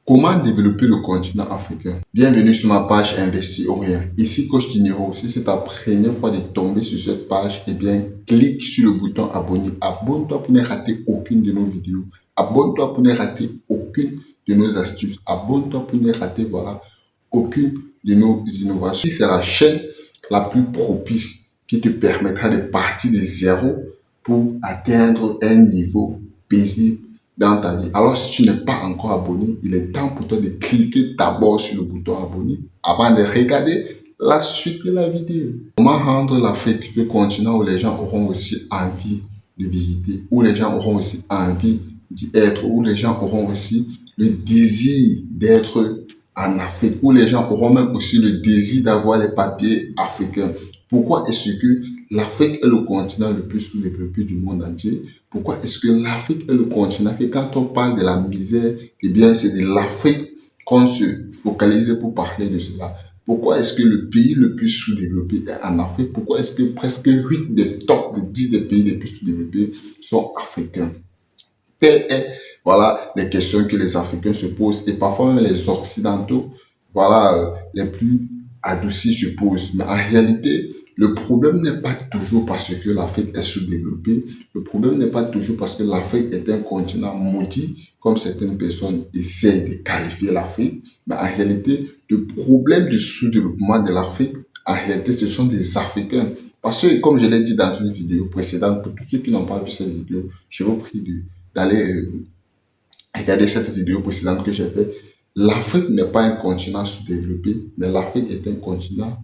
Comment développer le continent africain? Bienvenue sur ma page Investir ou rien. Ici Coach Dinero. Si c'est ta première fois de tomber sur cette page, eh bien, clique sur le bouton abonner. Abonne-toi pour ne rater aucune de nos vidéos. Abonne-toi pour ne rater aucune de nos astuces. Abonne-toi pour ne rater, voilà, aucune de nos innovations. Si c'est la chaîne la plus propice qui te permettra de partir de zéro pour atteindre un niveau paisible dans ta vie. Alors, si tu n'es pas encore abonné, il est temps pour toi de cliquer d'abord sur le bouton abonner avant de regarder la suite de la vidéo. Comment rendre l'Afrique ce continent où les gens auront aussi envie de visiter, où les gens auront aussi envie d'y être, où les gens auront aussi le désir d'être en Afrique, où les gens auront même aussi le désir d'avoir les papiers africains. Pourquoi est-ce que l'Afrique est le continent le plus sous-développé du monde entier? Pourquoi est-ce que l'Afrique est le continent que quand on parle de la misère, eh bien c'est de l'Afrique qu'on se focalise pour parler de cela? Pourquoi est-ce que le pays le plus sous-développé est en Afrique? Pourquoi est-ce que presque 8 des top 10 des pays les plus sous-développés sont africains? Telles sont, voilà, les questions que les Africains se posent et parfois même les Occidentaux, voilà, les plus adoucis se posent. Mais en réalité, le problème n'est pas toujours parce que l'Afrique est sous-développée. Le problème n'est pas toujours parce que l'Afrique est un continent maudit, comme certaines personnes essayent de qualifier l'Afrique. Mais en réalité, le problème du sous-développement de l'Afrique, en réalité, ce sont des Africains. Parce que, comme je l'ai dit dans une vidéo précédente, pour tous ceux qui n'ont pas vu cette vidéo, je vous prie d'aller regarder cette vidéo précédente que j'ai faite. L'Afrique n'est pas un continent sous-développé, mais l'Afrique est un continent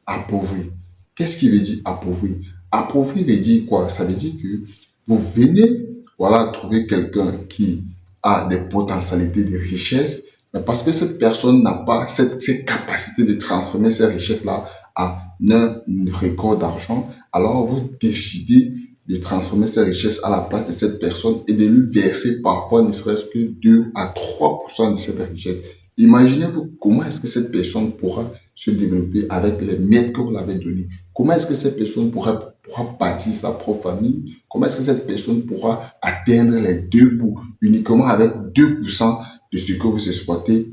appauvri. Qu'est-ce qui veut dire appauvri? Appauvri veut dire quoi? Ça veut dire que vous venez, voilà, trouver quelqu'un qui a des potentialités de richesse, mais parce que cette personne n'a pas cette capacité de transformer ces richesses-là en un record d'argent, alors vous décidez de transformer ces richesses à la place de cette personne et de lui verser parfois ne serait-ce que 2 à 3% de cette richesse. Imaginez-vous comment est-ce que cette personne pourra se développer avec les miettes que vous l'avez données. Comment est-ce que cette personne pourra bâtir sa propre famille? Comment est-ce que cette personne pourra atteindre les deux bouts uniquement avec 2% de ce que vous exploitez,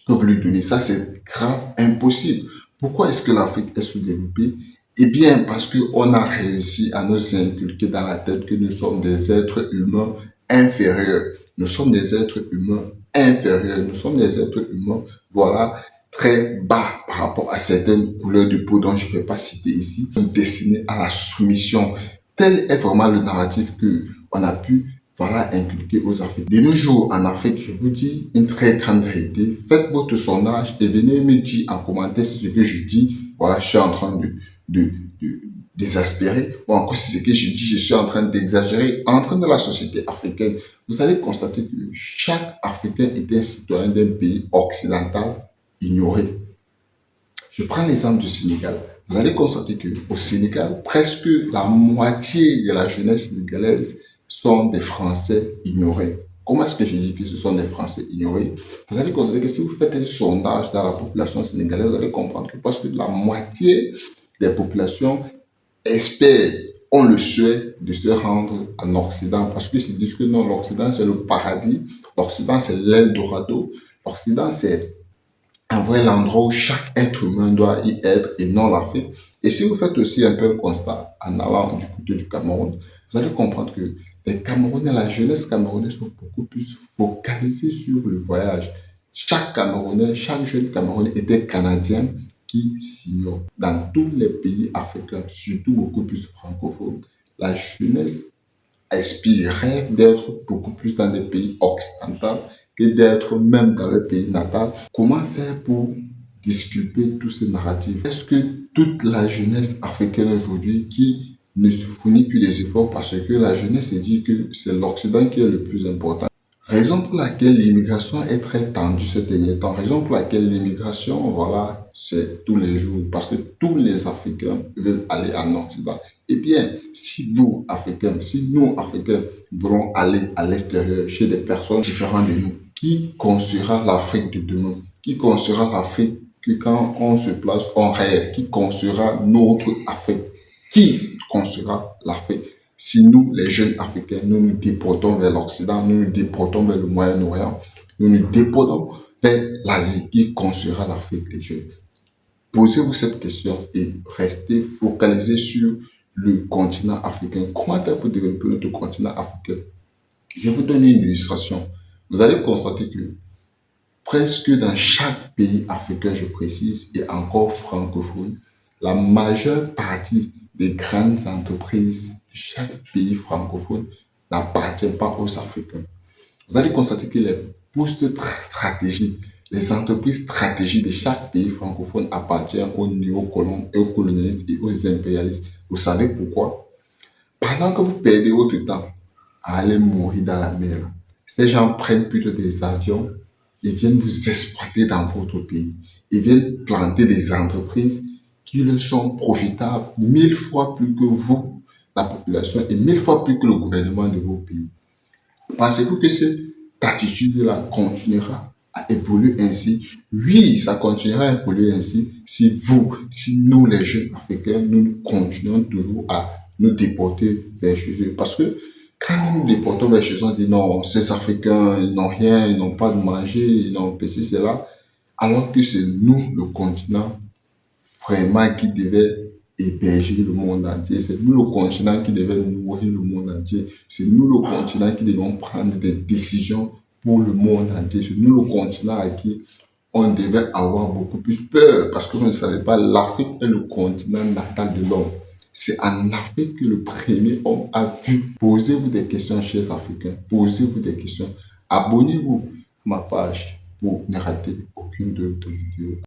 que vous lui donnez? Ça, c'est grave impossible. Pourquoi est-ce que l'Afrique est sous-développée? Eh bien, parce qu'on a réussi à nous inculquer dans la tête que nous sommes des êtres humains inférieurs. Nous sommes des êtres humains inférieurs. Nous sommes des êtres humains, voilà, très bas par rapport à certaines couleurs de peau dont je ne vais pas citer ici, destinés à la soumission. Tel est vraiment le narratif que on a pu, voilà, inculquer aux Africains. De nos jours en Afrique, je vous dis une très grande vérité. Faites votre sondage et venez me dire en commentaire si ce que je dis, voilà, je suis en train de désespérer, ou encore si ce que je dis, je suis en train d'exagérer. En train de la société africaine, vous allez constater que chaque Africain est un citoyen d'un pays occidental ignoré. Je prends l'exemple du Sénégal. Vous allez constater qu'au Sénégal, presque la moitié de la jeunesse sénégalaise sont des Français ignorés. Comment est-ce que je dis que ce sont des Français ignorés? Vous allez constater que si vous faites un sondage dans la population sénégalaise, vous allez comprendre que presque la moitié des populations espèrent, ont le souhait de se rendre en Occident parce qu'ils se disent que non, l'Occident c'est le paradis, l'Occident c'est l'Eldorado, l'Occident c'est un vrai l'endroit où chaque être humain doit y être et non l'Afrique. Et si vous faites aussi un peu un constat en allant du côté du Cameroun, vous allez comprendre que les Camerounais, la jeunesse camerounaise sont beaucoup plus focalisés sur le voyage. Chaque Camerounais, chaque jeune Camerounais était canadien qui s'ignore. Dans tous les pays africains, surtout beaucoup plus francophones, la jeunesse aspirait d'être beaucoup plus dans des pays occidentaux que d'être même dans le pays natal. Comment faire pour disculper tous ces narratifs? Est-ce que toute la jeunesse africaine aujourd'hui qui ne se fournit plus des efforts parce que la jeunesse se dit que c'est l'Occident qui est le plus important? Raison pour laquelle l'immigration est très tendue ces derniers temps. Raison pour laquelle l'immigration, voilà, c'est tous les jours. Parce que tous les Africains veulent aller en Occident. Eh bien, si vous, Africains, si nous, Africains, voulons aller à l'extérieur chez des personnes différentes de nous, qui construira l'Afrique de demain? Qui construira l'Afrique que quand on se place, on rêve? Qui construira notre Afrique? Qui construira l'Afrique? Si nous, les jeunes Africains, nous nous déportons vers l'Occident, nous nous déportons vers le Moyen-Orient, nous nous déportons vers l'Asie qui construira l'Afrique des jeunes. Posez-vous cette question et restez focalisé sur le continent africain. Comment faire pour développer notre continent africain? Je vous donne une illustration. Vous allez constater que presque dans chaque pays africain, je précise, et encore francophone, la majeure partie des grandes entreprises de chaque pays francophone n'appartient pas aux Africains. Vous allez constater que les postes stratégiques, les entreprises stratégiques de chaque pays francophone appartiennent aux néocolons, aux colonialistes et aux impérialistes. Vous savez pourquoi? Pendant que vous perdez votre temps à aller mourir dans la mer, ces gens prennent plutôt des avions et viennent vous exploiter dans votre pays. Ils viennent planter des entreprises qui leur sont profitables 1000 fois plus que vous, la population, et 1000 fois plus que le gouvernement de vos pays. Pensez-vous que cette attitude-là continuera à évoluer ainsi? Oui, ça continuera à évoluer ainsi si nous, les jeunes Africains, nous continuons toujours à nous déporter vers chez eux. Parce que quand nous nous déportons vers chez eux, on dit non, ces Africains, ils n'ont rien, ils n'ont pas de manger, ils n'ont pas ceci, cela. Alors que c'est nous, le continent, vraiment qui devait héberger le monde entier. C'est nous le continent qui devait nourrir le monde entier. C'est nous le continent qui devons prendre des décisions pour le monde entier. C'est nous le continent à qui on devait avoir beaucoup plus peur parce que vous ne savez pas, l'Afrique est le continent natal de l'homme. C'est en Afrique que le premier homme a vu. Posez-vous des questions, chers Africains. Posez-vous des questions. Abonnez-vous à ma page pour ne rater aucune de vos vidéos.